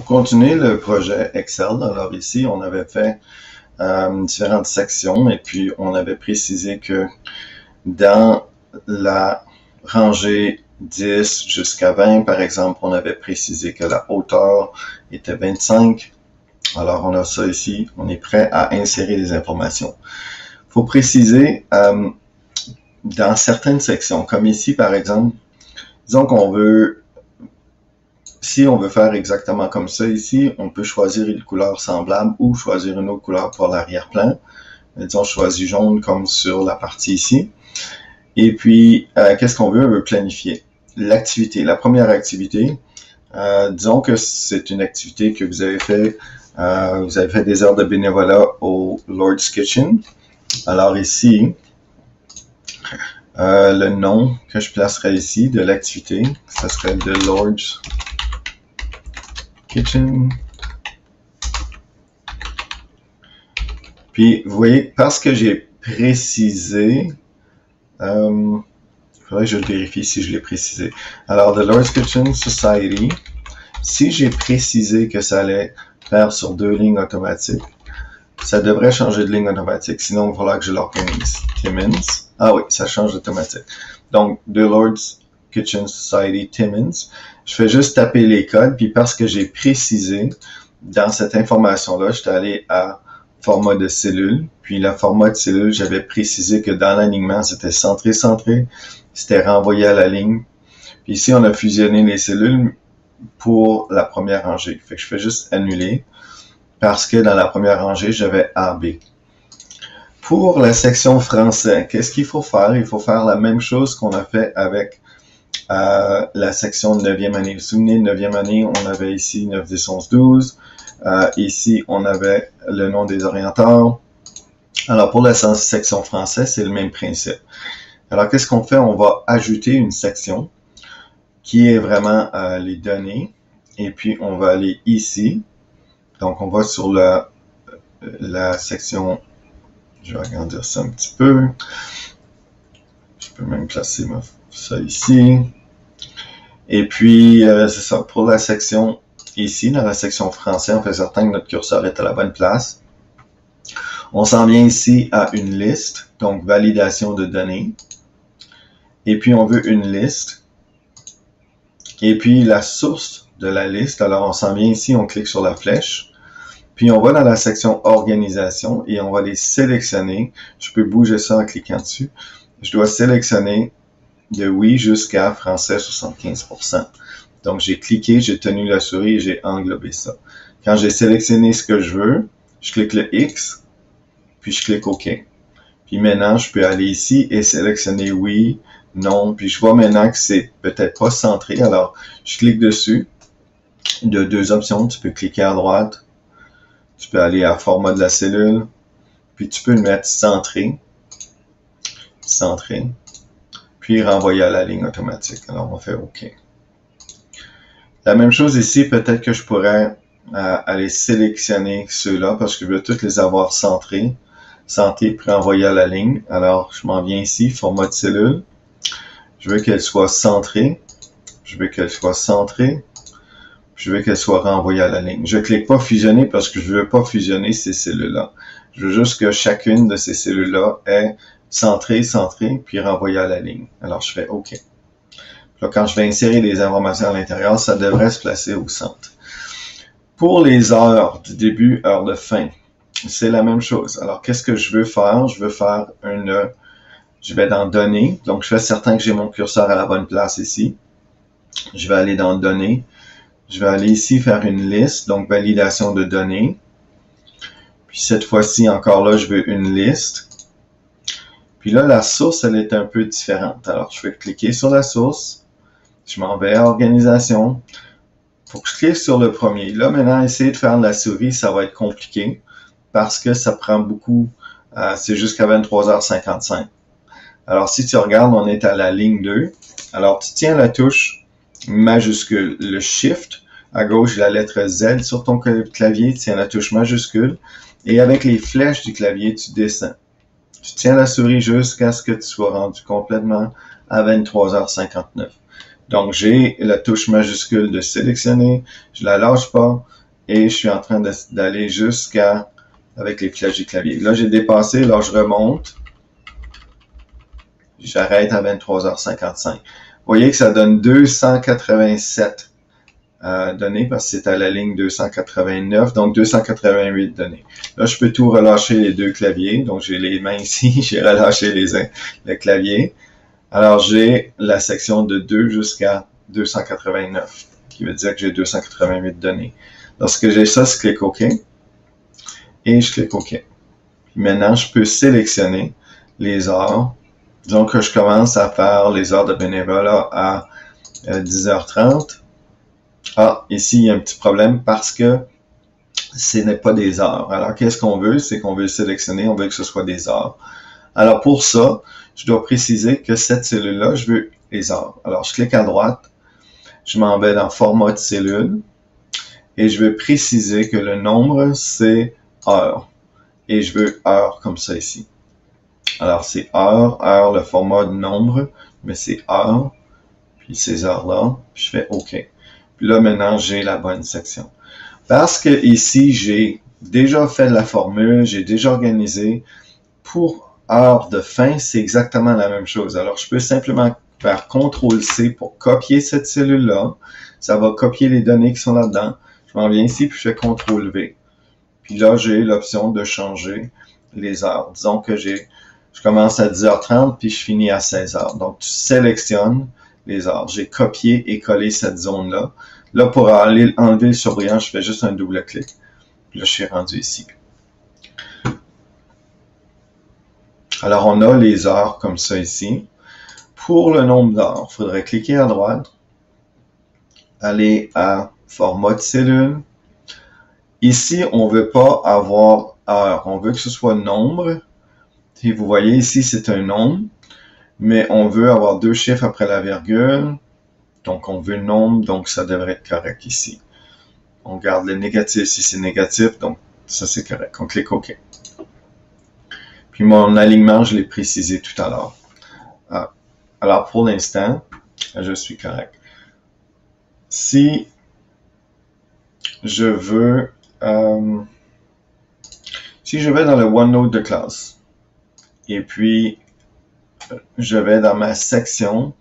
continuer le projet Excel, alors ici, on avait fait différentes sections et puis on avait précisé que dans la rangée 10 jusqu'à 20, par exemple, on avait précisé que la hauteur était 25. Alors, on a ça ici. On est prêt à insérer des informations. Il faut préciser dans certaines sections, comme ici, par exemple, disons qu'on veut, si on veut faire exactement comme ça ici, on peut choisir une couleur semblable ou choisir une autre couleur pour l'arrière-plan. Disons, je choisis jaune comme sur la partie ici. Et puis, qu'est-ce qu'on veut? On veut planifier l'activité. La première activité, disons que c'est une activité que vous avez fait des heures de bénévolat au Lord's Kitchen. Alors ici, le nom que je placerai ici de l'activité, ça serait The Lord's Kitchen. Puis, vous voyez, parce que j'ai précisé, il faudrait que je vérifie si je l'ai précisé. Alors, The Lord's Kitchen Society, si j'ai précisé que ça allait faire sur 2 lignes automatiques, ça devrait changer de ligne automatique. Sinon, il va falloir que je l'organise. Timmins. Ah oui, ça change automatique. Donc, The Lord's Kitchen Society Timmins. Je fais juste taper les codes, puis parce que j'ai précisé dans cette information-là, j'étais allé à format de cellule. Puis le format de cellule, j'avais précisé que dans l'alignement, c'était centré, c'était renvoyé à la ligne. Puis ici, on a fusionné les cellules pour la première rangée. Fait que je fais juste annuler parce que dans la première rangée, j'avais AB. Pour la section français, qu'est-ce qu'il faut faire? Il faut faire la même chose qu'on a fait avec la section de 9e année. Vous vous souvenez, 9e année, on avait ici 9, 10, 11, 12. Ici, on avait le nom des orienteurs. Alors, pour la section français, c'est le même principe. Alors, qu'est-ce qu'on fait? On va ajouter une section qui est vraiment les données. Et puis, on va aller ici. Donc, on va sur la section, je vais agrandir ça un petit peu. Je peux même placer ça ici. Et puis, c'est ça, pour la section ici, dans la section français, on fait certain que notre curseur est à la bonne place. On s'en vient ici à une liste, donc validation de données. Et puis, on veut une liste. Et puis, la source de la liste, alors on s'en vient ici, on clique sur la flèche. Puis, on va dans la section organisation et on va les sélectionner. Je peux bouger ça en cliquant dessus. Je dois sélectionner de oui jusqu'à français 75%. Donc, j'ai cliqué, j'ai tenu la souris et j'ai englobé ça. Quand j'ai sélectionné ce que je veux, je clique le X, puis je clique OK. Puis maintenant, je peux aller ici et sélectionner oui, non. Puis je vois maintenant que c'est peut-être pas centré. Alors, je clique dessus. Il y a 2 options. Tu peux cliquer à droite. Tu peux aller à format de la cellule. Puis tu peux le mettre centré. Centré. Puis renvoyer à la ligne automatique. Alors, on fait OK. La même chose ici, peut-être que je pourrais aller sélectionner ceux-là parce que je veux tous les avoir centrés. Centré, puis renvoyer à la ligne. Alors, je m'en viens ici, format de cellule. Je veux qu'elle soit centrée. Je veux qu'elle soit centrée. Je veux qu'elle soit renvoyée à la ligne. Je ne clique pas fusionner parce que je ne veux pas fusionner ces cellules-là. Je veux juste que chacune de ces cellules-là est centrée, puis renvoyée à la ligne. Alors, je fais OK. Là, quand je vais insérer des informations à l'intérieur, ça devrait se placer au centre. Pour les heures du début, heure de fin, c'est la même chose. Alors, qu'est-ce que je veux faire? Je veux faire je vais dans Données. Donc, je fais certain que j'ai mon curseur à la bonne place ici. Je vais aller dans Données. Je vais aller ici faire une liste, donc validation de données. Puis cette fois-ci, encore là, je veux une liste. Puis là, la source, elle est un peu différente. Alors, je vais cliquer sur la source. Je m'en vais à Organisation. Faut que je clique sur le premier. Là, maintenant, essayer de faire de la souris, ça va être compliqué parce que ça prend beaucoup. C'est jusqu'à 23h55. Alors, si tu regardes, on est à la ligne 2. Alors, tu tiens la touche majuscule, le Shift. À gauche, la lettre Z sur ton clavier, tu tiens la touche majuscule. Et avec les flèches du clavier, tu descends. Tu tiens la souris jusqu'à ce que tu sois rendu complètement à 23h59. Donc, j'ai la touche majuscule de sélectionner, je la lâche pas, et je suis en train d'aller jusqu'à, avec les flèches du clavier. Là, j'ai dépassé, là, je remonte. J'arrête à 23h55. Vous voyez que ça donne 287 données parce que c'est à la ligne 289, donc 288 données. Là, je peux tout relâcher les deux claviers. Donc, j'ai les mains ici, j'ai relâché le clavier. Alors, j'ai la section de 2 jusqu'à 289, qui veut dire que j'ai 288 données. Lorsque j'ai ça, je clique OK et je clique OK. Puis maintenant, je peux sélectionner les heures. Disons que je commence à faire les heures de bénévolat à 10h30. Ah, ici, il y a un petit problème parce que ce n'est pas des heures. Alors, qu'est-ce qu'on veut? C'est qu'on veut le sélectionner, on veut que ce soit des heures. Alors, pour ça, je dois préciser que cette cellule-là, je veux les heures. Alors, je clique à droite, je m'en vais dans Format de cellule, et je vais préciser que le nombre, c'est heure. Et je veux heure comme ça ici. Alors, c'est heure, le format de nombre, mais c'est heure, puis ces heures-là, puis je fais OK. Puis là, maintenant, j'ai la bonne section. Parce que ici, j'ai déjà fait la formule, j'ai déjà organisé. Pour heure de fin, c'est exactement la même chose. Alors, je peux simplement faire CTRL-C pour copier cette cellule-là. Ça va copier les données qui sont là-dedans. Je m'en viens ici, puis je fais CTRL-V. Puis là, j'ai l'option de changer les heures. Disons que je commence à 10h30, puis je finis à 16h. Donc, tu sélectionnes les heures. J'ai copié et collé cette zone-là. Là, pour aller enlever le surbrillance, je fais juste un double clic. Puis là, je suis rendu ici. Alors, on a les heures comme ça ici. Pour le nombre d'heures, il faudrait cliquer à droite, aller à Format de cellule. Ici, on ne veut pas avoir heure. On veut que ce soit nombre. Si vous voyez ici, c'est un nombre, mais on veut avoir deux chiffres après la virgule. Donc, on veut nombre, donc ça devrait être correct ici. On garde le négatif si c'est négatif, donc ça c'est correct. On clique OK. Puis mon alignement, je l'ai précisé tout à l'heure. Alors, pour l'instant, je suis correct. Si je veux... si je vais dans le OneNote de classe, et puis je vais dans ma section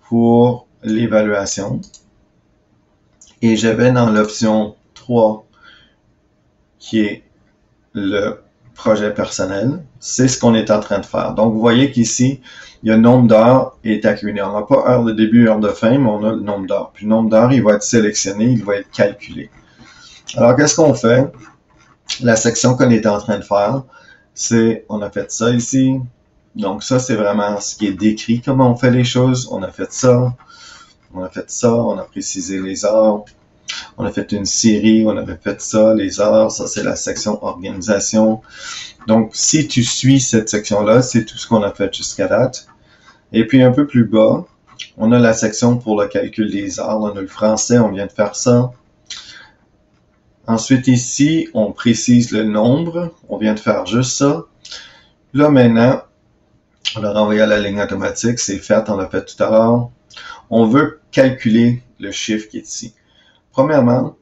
pour l'évaluation, et je vais dans l'option 3, qui est le projet personnel. C'est ce qu'on est en train de faire. Donc, vous voyez qu'ici, il y a le nombre d'heures est accumulé. On n'a pas heure de début, heure de fin, mais on a le nombre d'heures. Puis le nombre d'heures, il va être sélectionné, il va être calculé. Alors, qu'est-ce qu'on fait? La section qu'on est en train de faire, c'est, on a fait ça ici. Donc, ça, c'est vraiment ce qui est décrit, comment on fait les choses. On a fait ça, on a fait ça, on a précisé les heures. On a fait une série, on avait fait ça, les heures, ça c'est la section organisation. Donc, si tu suis cette section-là, c'est tout ce qu'on a fait jusqu'à date. Et puis, un peu plus bas, on a la section pour le calcul des heures. On a le français, on vient de faire ça. Ensuite, ici, on précise le nombre. On vient de faire juste ça. Là, maintenant, on a renvoyé à la ligne automatique. C'est fait, on l'a fait tout à l'heure. On veut calculer le chiffre qui est ici. Premièrement,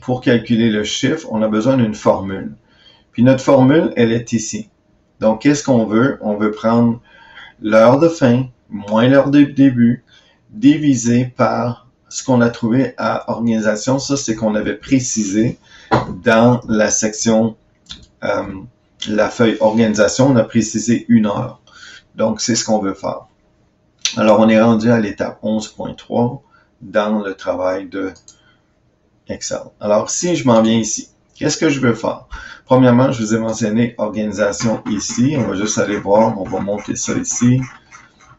pour calculer le chiffre, on a besoin d'une formule. Puis notre formule, elle est ici. Donc, qu'est-ce qu'on veut? On veut prendre l'heure de fin moins l'heure de début, divisé par ce qu'on a trouvé à organisation. Ça, c'est qu'on avait précisé dans la section, la feuille organisation, on a précisé 1 heure. Donc, c'est ce qu'on veut faire. Alors, on est rendu à l'étape 11.3 dans le travail de Excel. Alors, si je m'en viens ici, qu'est-ce que je veux faire? Premièrement, je vous ai mentionné organisation ici. On va juste aller voir, on va monter ça ici.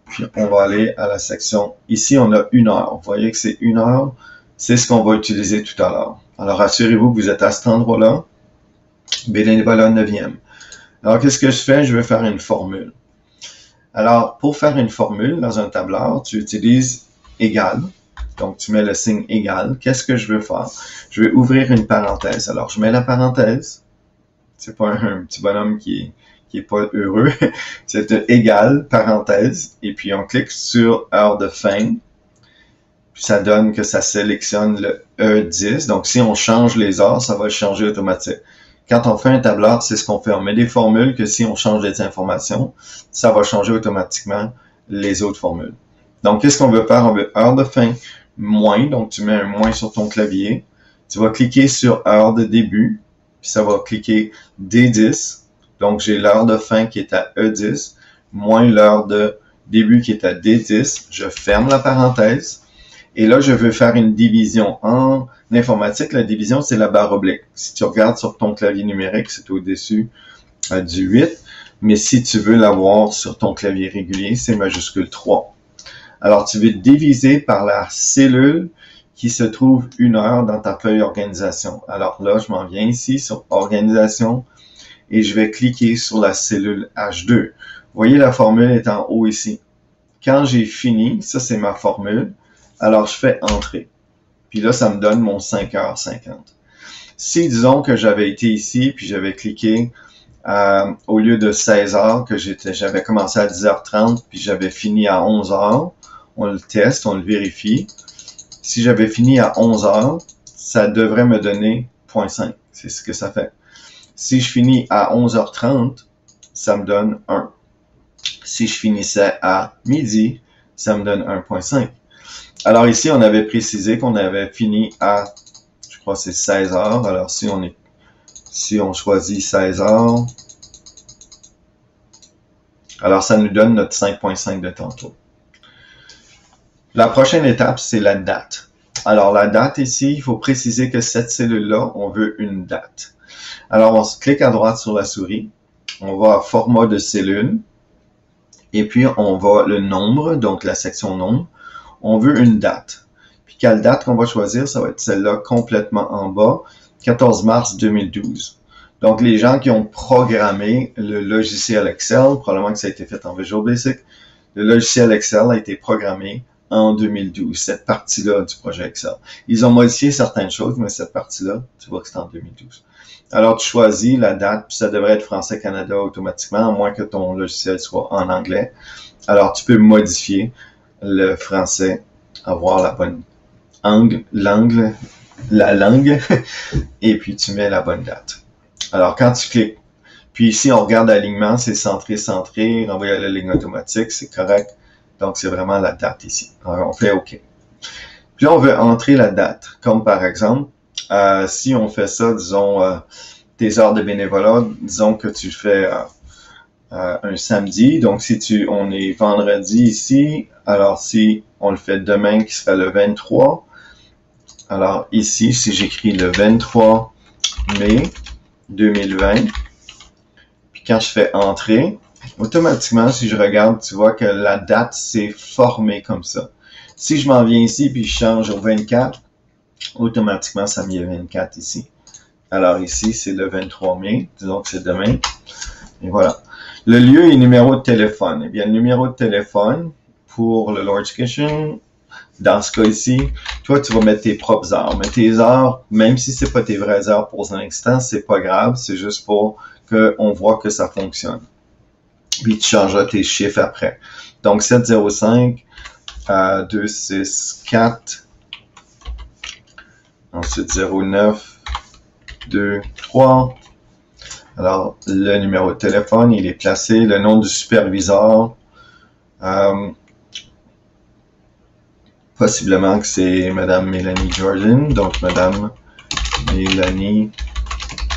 Puis, on va aller à la section. Ici, on a 1 heure. Vous voyez que c'est 1 heure. C'est ce qu'on va utiliser tout à l'heure. Alors, assurez-vous que vous êtes à cet endroit-là. Bénévolat 9e. Alors, qu'est-ce que je fais? Je vais faire une formule. Alors, pour faire une formule dans un tableur, tu utilises égal. Donc, tu mets le signe égal. Qu'est-ce que je veux faire? Je vais ouvrir une parenthèse. Alors, je mets la parenthèse. C'est pas un petit bonhomme qui est pas heureux. C'est égal, parenthèse. Et puis, on clique sur heure de fin. puis ça donne que ça sélectionne le E10. Donc, si on change les heures, ça va changer automatique. Quand on fait un tableur, c'est ce qu'on fait. On met des formules que si on change des informations, ça va changer automatiquement les autres formules. Donc, qu'est-ce qu'on veut faire? On veut heure de fin moins. Donc, tu mets un moins sur ton clavier. Tu vas cliquer sur heure de début, puis ça va cliquer D10. Donc, j'ai l'heure de fin qui est à E10, moins l'heure de début qui est à D10. Je ferme la parenthèse. Et là, je veux faire une division. En informatique, la division, c'est la barre oblique. Si tu regardes sur ton clavier numérique, c'est au-dessus du 8. Mais si tu veux l'avoir sur ton clavier régulier, c'est majuscule 3. Alors, tu veux diviser par la cellule qui se trouve 1 heure dans ta feuille organisation. Alors là, je m'en viens ici sur organisation et je vais cliquer sur la cellule H2. Vous voyez, la formule est en haut ici. Quand j'ai fini, ça c'est ma formule, alors je fais entrer. Puis là, ça me donne mon 5h50. Si, disons que j'avais été ici, puis j'avais cliqué au lieu de 16h, que j'avais commencé à 10h30, puis j'avais fini à 11h, on le teste, on le vérifie. Si j'avais fini à 11h, ça devrait me donner 0.5. C'est ce que ça fait. Si je finis à 11h30, ça me donne 1. Si je finissais à midi, ça me donne 1.5. Alors ici, on avait précisé qu'on avait fini à, je crois que c'est 16h. Alors si on choisit 16h, alors ça nous donne notre 5.5 de tantôt. La prochaine étape, c'est la date. Alors la date ici, il faut préciser que cette cellule-là, on veut une date. Alors on clique à droite sur la souris, on va à format de cellule, et puis on va le nombre, donc la section nombre. On veut une date. Puis quelle date qu'on va choisir? Ça va être celle-là complètement en bas, 14 mars 2012. Donc les gens qui ont programmé le logiciel Excel, probablement que ça a été fait en Visual Basic, le logiciel Excel a été programmé en 2012, cette partie-là du projet Excel. Ils ont modifié certaines choses, mais cette partie-là, tu vois que c'est en 2012. Alors, tu choisis la date, puis ça devrait être Français-Canada automatiquement, à moins que ton logiciel soit en anglais. Alors, tu peux modifier le français, avoir la bonne la langue, et puis tu mets la bonne date. Alors, quand tu cliques, puis ici, on regarde l'alignement, c'est centré, renvoyer à la ligne automatique, c'est correct. Donc, c'est vraiment la date ici. Alors, on fait OK. Puis là, on veut entrer la date. Comme par exemple, si on fait ça, disons, tes heures de bénévolat, disons que tu fais un samedi. Donc, si on est vendredi ici, alors si on le fait demain, qui sera le 23, alors ici, si j'écris le 23 mai 2020, puis quand je fais entrer, automatiquement, si je regarde, tu vois que la date s'est formée comme ça. Si je m'en viens ici puis je change au 24, automatiquement, ça me met 24 ici. Alors ici, c'est le 23 mai, disons que c'est demain. Et voilà. Le lieu et numéro de téléphone. Eh bien, le numéro de téléphone pour le Lord's Kitchen, dans ce cas ici, toi, tu vas mettre tes propres heures. Mais tes heures, même si c'est pas tes vraies heures pour l'instant, c'est pas grave. C'est juste pour qu'on voit que ça fonctionne. Puis tu changeras tes chiffres après. Donc 705 264, ensuite 09 23. Alors le numéro de téléphone, il est placé, le nom du superviseur. Possiblement que c'est Madame Mélanie Jordan. Donc Madame Mélanie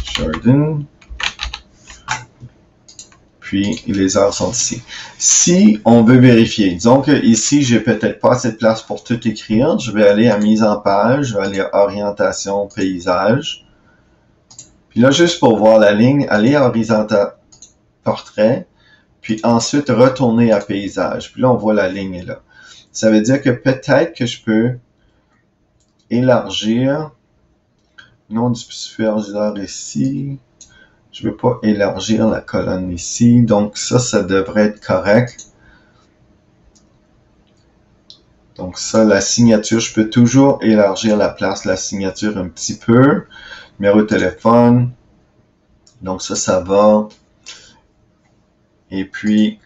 Jordan. Puis les heures sont ici. Si on veut vérifier, disons que ici, j'ai peut-être pas assez de place pour tout écrire, je vais aller à mise en page, je vais aller à orientation, paysage. Puis là, juste pour voir la ligne, aller à horizontal, portrait, puis ensuite retourner à paysage. Puis là, on voit la ligne est là. Ça veut dire que peut-être que je peux élargir le nom du superviseur ici. Je ne veux pas élargir la colonne ici, donc ça devrait être correct. Donc ça, la signature, je peux toujours élargir la place, la signature un petit peu. Numéro de téléphone, donc ça va. Et puis,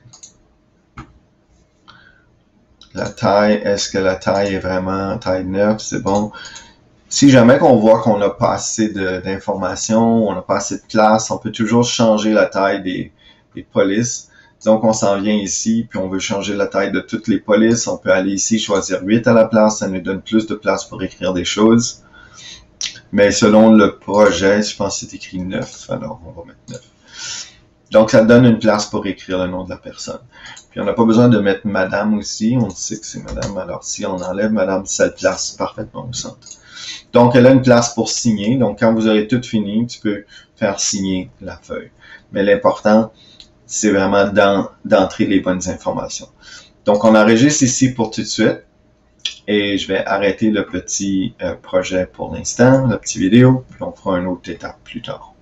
La taille, est-ce que la taille est vraiment taille 9? C'est bon. Si jamais qu'on voit qu'on n'a pas assez d'informations, on n'a pas assez de place, on peut toujours changer la taille des polices. Disons qu'on s'en vient ici, puis on veut changer la taille de toutes les polices. On peut aller ici, choisir 8 à la place. Ça nous donne plus de place pour écrire des choses. Mais selon le projet, je pense que c'est écrit 9. Alors, on va mettre 9. Donc, ça donne une place pour écrire le nom de la personne. Puis, on n'a pas besoin de mettre madame aussi. On sait que c'est madame. Alors, si on enlève madame, ça le place parfaitement au centre. Donc, elle a une place pour signer. Donc, quand vous aurez tout fini, tu peux faire signer la feuille. Mais l'important, c'est vraiment d'entrer les bonnes informations. Donc, on enregistre ici pour tout de suite. Et je vais arrêter le petit projet pour l'instant, la petite vidéo, puis on fera une autre étape plus tard.